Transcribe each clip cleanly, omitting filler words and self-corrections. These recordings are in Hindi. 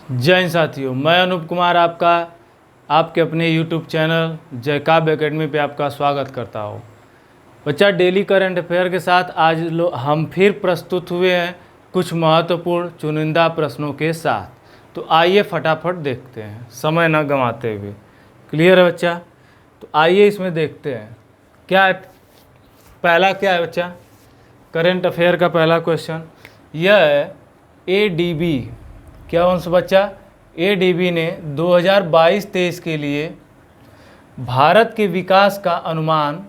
जय हिंद साथियों, मैं अनूप कुमार आपके अपने YouTube चैनल जय काव्य एकेडमी पे आपका स्वागत करता हूँ। बच्चा, डेली करंट अफेयर के साथ आज हम फिर प्रस्तुत हुए हैं कुछ महत्वपूर्ण चुनिंदा प्रश्नों के साथ। तो आइए फटाफट देखते हैं, समय न गंवाते हुए। क्लियर है बच्चा? तो आइए इसमें देखते हैं क्या है। पहला क्या है बच्चा? करंट अफेयर का पहला क्वेश्चन यह है, ADB क्या वंश बच्चा? ADB ने 2022-23 के लिए भारत के विकास का अनुमान,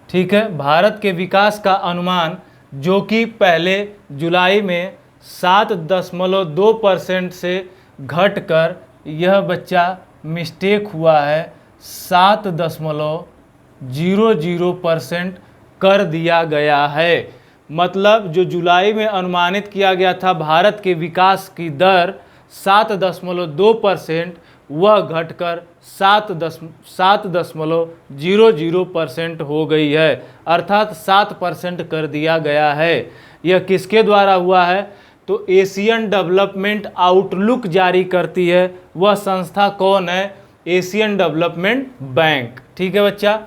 ठीक है, भारत के विकास का अनुमान जो कि पहले जुलाई में 7.2% से घटकर यह बच्चा मिस्टेक हुआ है 7.00% कर दिया गया है। मतलब जो जुलाई में अनुमानित किया गया था भारत के विकास की दर 7.2%, वह घटकर 7.00% हो गई है, अर्थात 7% कर दिया गया है। यह किसके द्वारा हुआ है? तो एशियन डेवलपमेंट आउटलुक जारी करती है। वह संस्था कौन है? Asian development bank. ठीक है बच्चा।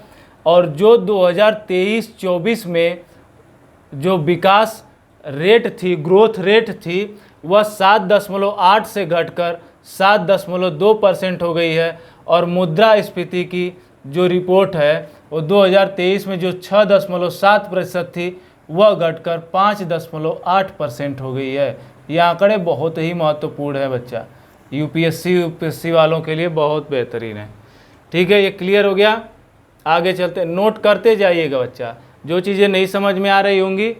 और जो 2023-24 में जो विकास रेट थी, ग्रोथ रेट थी, वह 7.8 से घटकर 7.2% हो गई है। और मुद्रास्फीति की जो रिपोर्ट है वो 2023 में जो 6.7% थी, वह घटकर 5.8% हो गई है। ये आंकड़े बहुत ही महत्वपूर्ण है बच्चा, यूपीएससी वालों के लिए बहुत बेहतरीन है। ठीक है, ये क्लियर हो गया। आगे चलते, नोट करते जाइएगा बच्चा। जो चीज़ें नहीं समझ में आ रही होंगी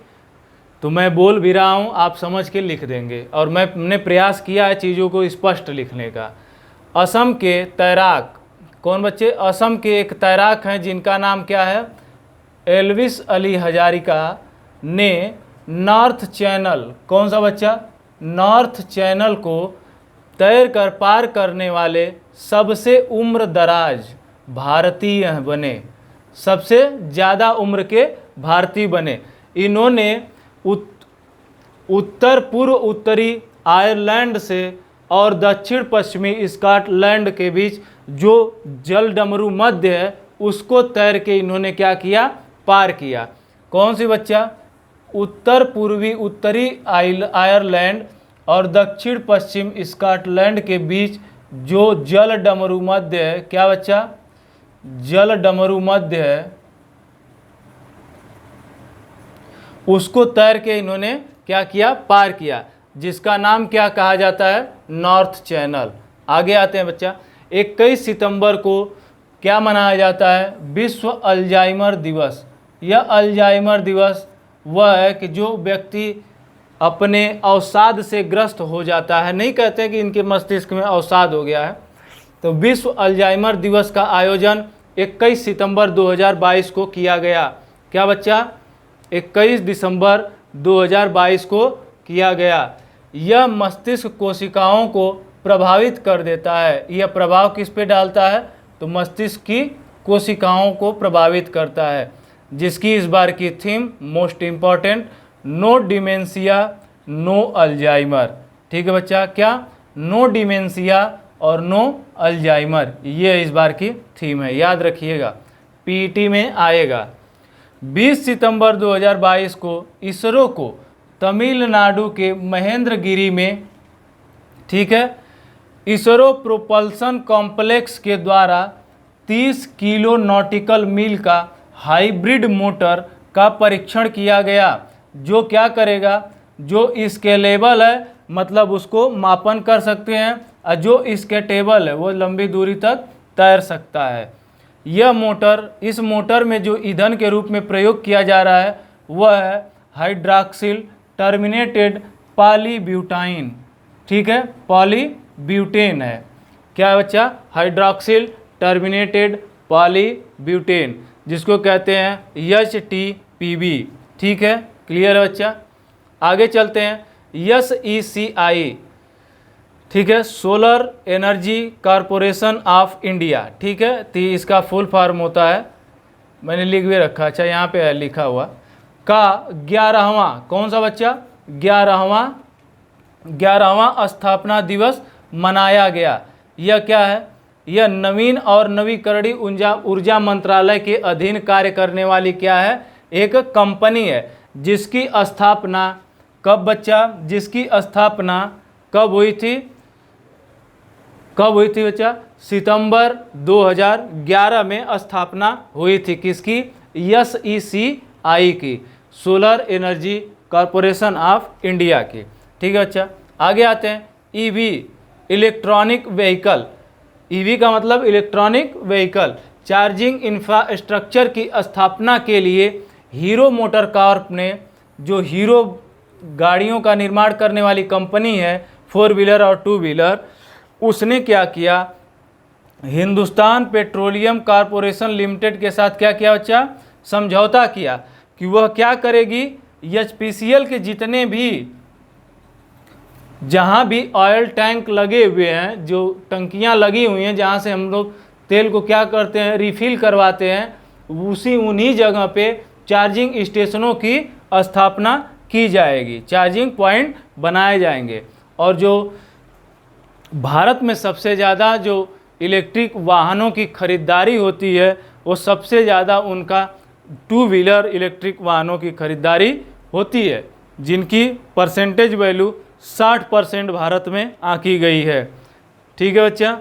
तो मैं बोल भी रहा हूँ, आप समझ के लिख देंगे। और मैंने प्रयास किया है चीज़ों को स्पष्ट लिखने का। असम के तैराक कौन बच्चे? असम के एक तैराक हैं जिनका नाम क्या है? एल्विस अली हजारिका ने नॉर्थ चैनल, कौन सा बच्चा? नॉर्थ चैनल को तैर कर पार करने वाले सबसे उम्र दराज भारतीय बने, सबसे ज़्यादा उम्र के भारतीय बने। इन्होंने उत्तर पूर्व उत्तरी आयरलैंड से और दक्षिण पश्चिमी स्कॉटलैंड के बीच जो जलडमरू मध्य है उसको तैर के इन्होंने क्या किया? पार किया। कौन सी बच्चा? उत्तर पूर्वी उत्तरी आयरलैंड और दक्षिण पश्चिम स्कॉटलैंड के बीच जो जलडमरू मध्य है, क्या बच्चा? जलडमरू मध्य है, उसको तैर के इन्होंने क्या किया? पार किया, जिसका नाम क्या कहा जाता है? North channel. आगे आते हैं बच्चा। 21 सितंबर को क्या मनाया जाता है? विश्व अल्जाइमर दिवस। यह अल्जाइमर दिवस वह है कि जो व्यक्ति अपने अवसाद से ग्रस्त हो जाता है, नहीं कहते कि इनके मस्तिष्क में अवसाद हो गया है, तो विश्व अल्जाइमर दिवस का आयोजन 21 सितंबर 2022 को किया गया। क्या बच्चा? 21 दिसंबर 2022 को किया गया। यह मस्तिष्क कोशिकाओं को प्रभावित कर देता है। यह प्रभाव किस पे डालता है? तो मस्तिष्क की कोशिकाओं को प्रभावित करता है, जिसकी इस बार की theme most important, no dementia no Alzheimer. ठीक है बच्चा, क्या? नो डिमेंशिया और नो अल्जाइमर, ये इस बार की थीम है, याद रखिएगा, पीईटी में आएगा। 20 सितंबर 2022 को इसरो को तमिलनाडु के महेंद्रगिरी में, ठीक है, इसरो प्रोपल्सन कॉम्प्लेक्स के द्वारा 30 किलो नॉटिकल मील का हाइब्रिड मोटर का परीक्षण किया गया, जो क्या करेगा? जो स्केलेबल है, मतलब उसको मापन कर सकते हैं, और जो स्केटेबल है वो लंबी दूरी तक तैर सकता है। यह मोटर, इस मोटर में जो ईंधन के रूप में प्रयोग किया जा रहा है वह है हाइड्रॉक्सिल टर्मिनेटेड पॉलीब्यूटाइन। ठीक है, पॉलीब्यूटेन है। क्या है बच्चा? हाइड्रॉक्सिल टर्मिनेटेड पॉलीब्यूटेन, जिसको कहते हैं HTPB। ठीक है, क्लियर है बच्चा। आगे चलते हैं। SECI, ठीक है, solar energy corporation of India. ठीक है, तो इसका फुल फॉर्म होता है, मैंने लिख भी रखा, अच्छा यहाँ पे है लिखा हुआ, का 11वां, कौन सा बच्चा? 11वां 11वां स्थापना दिवस मनाया गया। यह क्या है? यह नवीन और नवीकरणीय ऊर्जा मंत्रालय के अधीन कार्य करने वाली क्या है? एक कंपनी है, जिसकी स्थापना कब बच्चा? जिसकी स्थापना कब हुई थी? कब हुई थी बच्चा? सितंबर 2011 में स्थापना हुई थी। किसकी? SECI की, solar energy corporation of India की। ठीक है बच्चा, आगे आते हैं। EV, electronic vehicle. EV का मतलब इलेक्ट्रॉनिक व्हीकल। चार्जिंग इंफ्रास्ट्रक्चर की स्थापना के लिए हीरो मोटर कॉर्प ने, जो हीरो गाड़ियों का निर्माण करने वाली कंपनी है, 4 व्हीलर और 2 व्हीलर, उसने क्या किया? हिंदुस्तान पेट्रोलियम कॉरपोरेशन लिमिटेड के साथ क्या किया बच्चा? समझौता किया कि वह क्या करेगी? HPCL के जितने भी, जहाँ भी ऑयल टैंक लगे हुए हैं, जो टंकियाँ लगी हुई हैं जहाँ से हम लोग तेल को क्या करते हैं? रिफिल करवाते हैं, उन्हीं जगह पे चार्जिंग स्टेशनों की स्थापना की जाएगी, चार्जिंग पॉइंट बनाए जाएंगे। और जो भारत में सबसे ज़्यादा जो इलेक्ट्रिक वाहनों की खरीदारी होती है, वो सबसे ज़्यादा उनका 2 व्हीलर इलेक्ट्रिक वाहनों की खरीदारी होती है, जिनकी परसेंटेज वैल्यू 60% भारत में आंकी गई है। ठीक है बच्चा।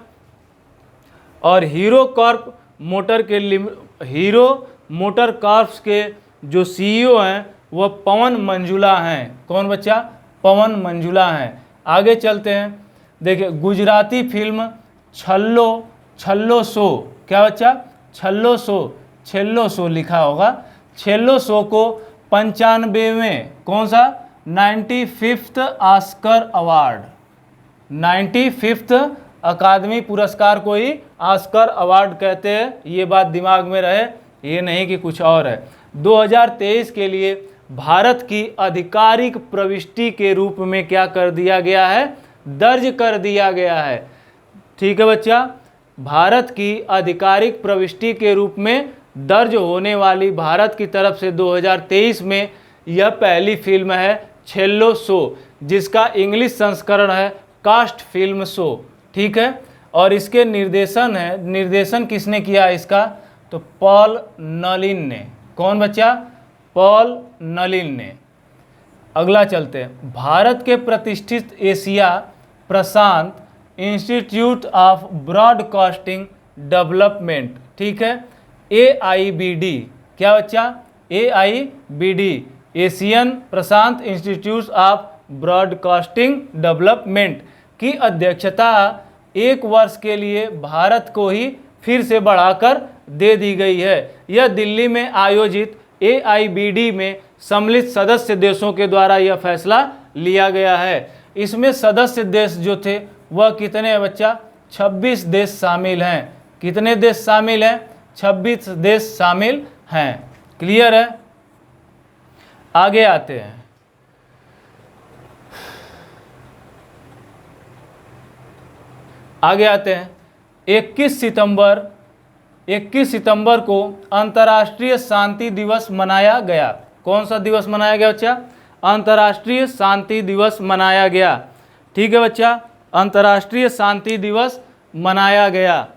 और हीरो मोटर कॉर्प्स के जो CEO हैं वह पवन मंजुला हैं। कौन बच्चा? पवन मंजुला हैं। आगे चलते हैं। देखिए, गुजराती फिल्म छल्लो शो, क्या बच्चा? छल्लो शो लिखा होगा। छल्लो शो को 95वें, कौन सा? 95th ऑस्कर अवार्ड, 95th अकादमी पुरस्कार को ही ऑस्कर अवार्ड कहते हैं। ये बात दिमाग में रहे, ये नहीं कि कुछ और है। 2023 के लिए भारत की आधिकारिक प्रविष्टि के रूप में क्या कर दिया गया है? दर्ज कर दिया गया है। ठीक है बच्चा, भारत की आधिकारिक प्रविष्टि के रूप में दर्ज होने वाली भारत की तरफ से 2023 में यह पहली फिल्म है छेल्लो शो, जिसका इंग्लिश संस्करण है कास्ट फिल्म शो। ठीक है, और इसके निर्देशन किसने किया इसका? तो पॉल नलिन ने। कौन बच्चा? पॉल नलिन ने। अगला चलते हैं। भारत के प्रतिष्ठित Asia Prashant institute of broadcasting development, ठीक है, AIBD, क्या बच्चा? AIBD, Asian Prashant institute of broadcasting development की अध्यक्षता 1 वर्ष के लिए भारत को ही फिर से बढ़ाकर दे दी गई है। यह दिल्ली में आयोजित AIBD में सम्मिलित सदस्य देशों के द्वारा यह फैसला लिया गया है। इसमें सदस्य देश जो थे वह कितने हैं बच्चा? 26 देश शामिल हैं। कितने देश शामिल हैं? 26 देश शामिल हैं। क्लियर है? आगे आते हैं। आगे आते हैं। 21 सितंबर को अंतर्राष्ट्रीय शांति दिवस मनाया गया। कौन सा दिवस मनाया गया बच्चा? अंतर्राष्ट्रीय शांति दिवस मनाया गया। ठीक है बच्चा, अंतर्राष्ट्रीय शांति दिवस मनाया गया,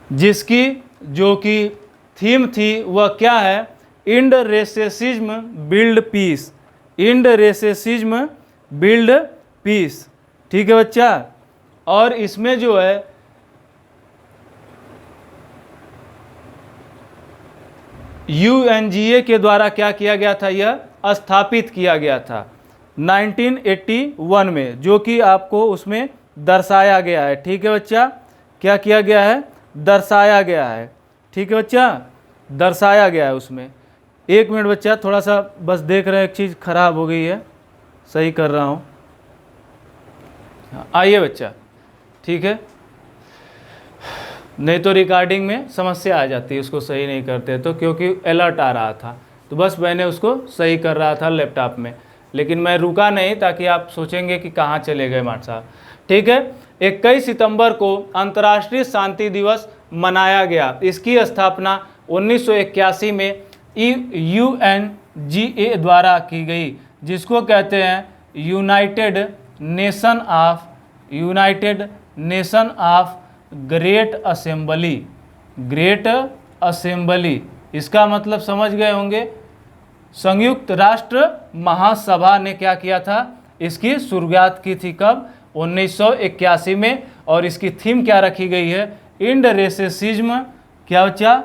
जिसकी जो कि थीम थी वह क्या है? End racism build peace. End racism build peace. ठीक है बच्चा, और इसमें जो है UNGA के द्वारा क्या किया गया था? यह स्थापित किया गया था 1981 में, जो कि आपको उसमें दर्शाया गया है। ठीक है बच्चा, क्या किया गया है? दर्शाया गया है। ठीक है बच्चा, दर्शाया गया है उसमें। 1 मिनट बच्चा, थोड़ा सा बस देख रहे हैं, एक चीज़ खराब हो गई है, सही कर रहा हूँ। आइए बच्चा, ठीक है, नहीं तो रिकॉर्डिंग में समस्या आ जाती है, उसको सही नहीं करते तो, क्योंकि अलर्ट आ रहा था तो बस मैंने उसको सही कर रहा था लैपटॉप में, लेकिन मैं रुका नहीं ताकि आप सोचेंगे कि कहाँ चले गए माट साहब। ठीक है, 21 सितंबर को अंतर्राष्ट्रीय शांति दिवस मनाया गया। इसकी स्थापना 1981 में UNGA द्वारा की गई, जिसको कहते हैं United nation of great assembly. Great assembly इसका मतलब समझ गए होंगे, संयुक्त राष्ट्र महासभा ने क्या किया था, इसकी शुरुआत की थी कब, 1981 में। और इसकी थीम क्या रखी गई है, इंड रेसिज्म, क्या बच्चा,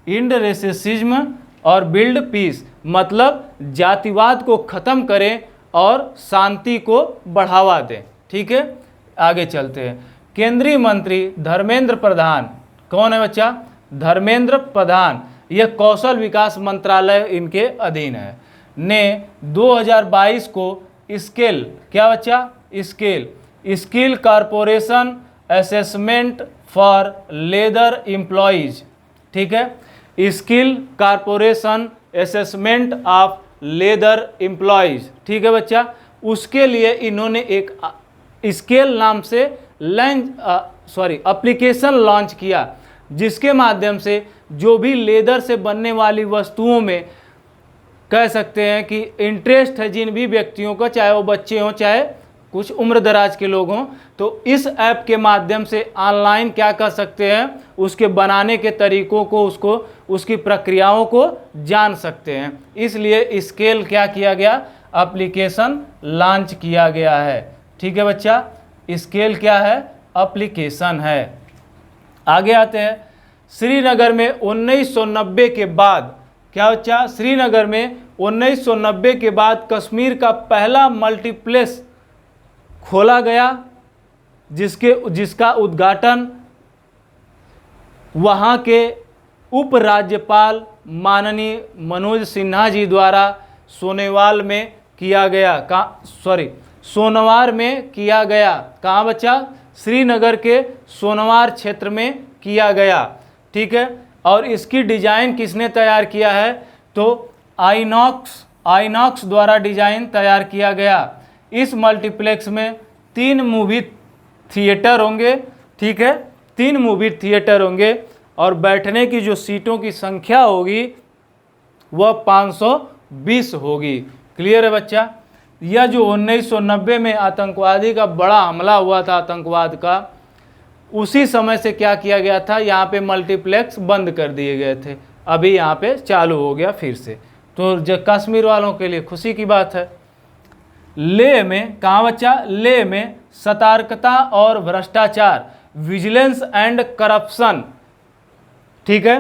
इंड रेसिज्म और बिल्ड पीस, मतलब जातिवाद को ख़त्म करें और शांति को बढ़ावा दें। ठीक है, आगे चलते हैं। केंद्रीय मंत्री धर्मेंद्र प्रधान, कौन है बच्चा, धर्मेंद्र प्रधान, यह कौशल विकास मंत्रालय इनके अधीन है, ने 2022 को स्किल, क्या बच्चा, skill corporation assessment for leather employees. ठीक है, skill corporation assessment of leather employees. ठीक है बच्चा, उसके लिए इन्होंने एक स्केल नाम से एप्लीकेशन लॉन्च किया, जिसके माध्यम से जो भी लेदर से बनने वाली वस्तुओं में कह सकते हैं कि इंटरेस्ट है जिन भी व्यक्तियों का, चाहे वो बच्चे हों चाहे कुछ उम्र दराज के लोग हों, तो इस ऐप के माध्यम से ऑनलाइन क्या कर सकते हैं, उसके बनाने के तरीकों को, उसकी प्रक्रियाओं को जान सकते हैं। इसलिए स्केल क्या किया गया, एप्लीकेशन लॉन्च किया गया है। ठीक है बच्चा, स्केल क्या है, एप्लीकेशन है। आगे आते हैं, श्रीनगर में 1990 के बाद, क्या बच्चा, श्रीनगर में 1990 के बाद कश्मीर का पहला मल्टीप्लेक्स खोला गया, जिसका उद्घाटन वहाँ के उपराज्यपाल माननीय मनोज सिन्हा जी द्वारा सोनेवाल में किया गया, सोनवार में किया गया। कहाँ बच्चा, श्रीनगर के सोनवार क्षेत्र में किया गया। ठीक है, और इसकी डिज़ाइन किसने तैयार किया है, तो आइनॉक्स द्वारा डिज़ाइन तैयार किया गया। इस मल्टीप्लेक्स में 3 मूवी थिएटर होंगे। ठीक है, 3 मूवी थिएटर होंगे और बैठने की जो सीटों की संख्या होगी वह 520 होगी। क्लियर है बच्चा। यह जो 1990 में आतंकवादी का बड़ा हमला हुआ था, आतंकवाद का, उसी समय से क्या किया गया था, यहाँ पे मल्टीप्लेक्स बंद कर दिए गए थे, अभी यहाँ पे चालू हो गया फिर से। तो जो कश्मीर वालों के लिए खुशी की बात है। लेह में, कहाँ बच्चा, लेह में सतर्कता और भ्रष्टाचार, विजिलेंस एंड करप्शन, ठीक है,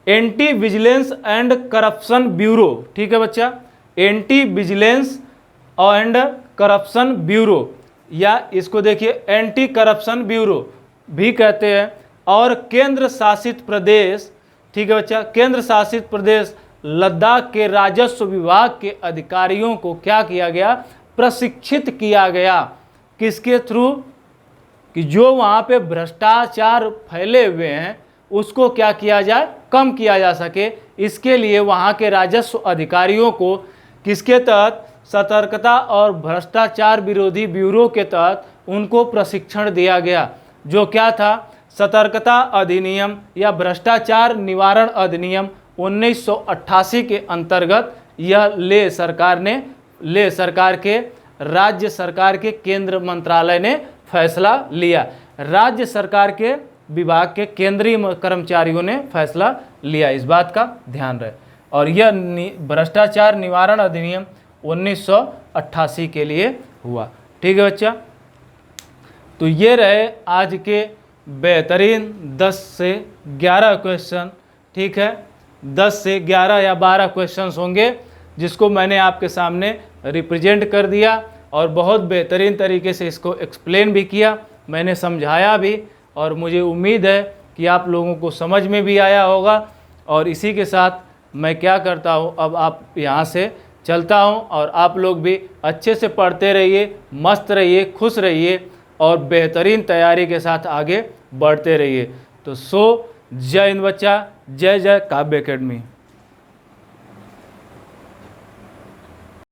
anti vigilance and corruption bureau. ठीक है बच्चा, anti vigilance and corruption bureau, या इसको देखिए एंटी करप्शन ब्यूरो भी कहते हैं। और केंद्र शासित प्रदेश, ठीक है बच्चा, केंद्र शासित प्रदेश लद्दाख के राजस्व विभाग के अधिकारियों को क्या किया गया, प्रशिक्षित किया गया। किसके थ्रू, कि जो वहाँ पे भ्रष्टाचार फैले हुए हैं उसको क्या किया जाए, कम किया जा सके। इसके लिए वहाँ के राजस्व अधिकारियों को किसके तहत, सतर्कता और भ्रष्टाचार विरोधी ब्यूरो के तहत उनको प्रशिक्षण दिया गया। जो क्या था, सतर्कता अधिनियम या भ्रष्टाचार निवारण अधिनियम 1988 के अंतर्गत यह लेह सरकार के राज्य सरकार के केंद्र मंत्रालय ने फैसला लिया। राज्य सरकार के विभाग के केंद्रीय कर्मचारियों ने फैसला लिया, इस बात का ध्यान रहे। और यह भ्रष्टाचार निवारण अधिनियम 1988 के लिए हुआ। ठीक है बच्चा, तो ये रहे आज के बेहतरीन 10 से 11 क्वेश्चन। ठीक है, 10 से 11 या 12 क्वेश्चंस होंगे जिसको मैंने आपके सामने रिप्रेजेंट कर दिया और बहुत बेहतरीन तरीके से इसको एक्सप्लेन भी किया, मैंने समझाया भी, और मुझे उम्मीद है कि आप लोगों को समझ में भी आया होगा। और इसी के साथ मैं क्या करता हूँ, अब आप यहाँ से चलता हूँ और आप लोग भी अच्छे से पढ़ते रहिए, मस्त रहिए, खुश रहिए और बेहतरीन तैयारी के साथ आगे बढ़ते रहिए। तो जय हिंद बच्चा, जय जय काव्य एकेडमी।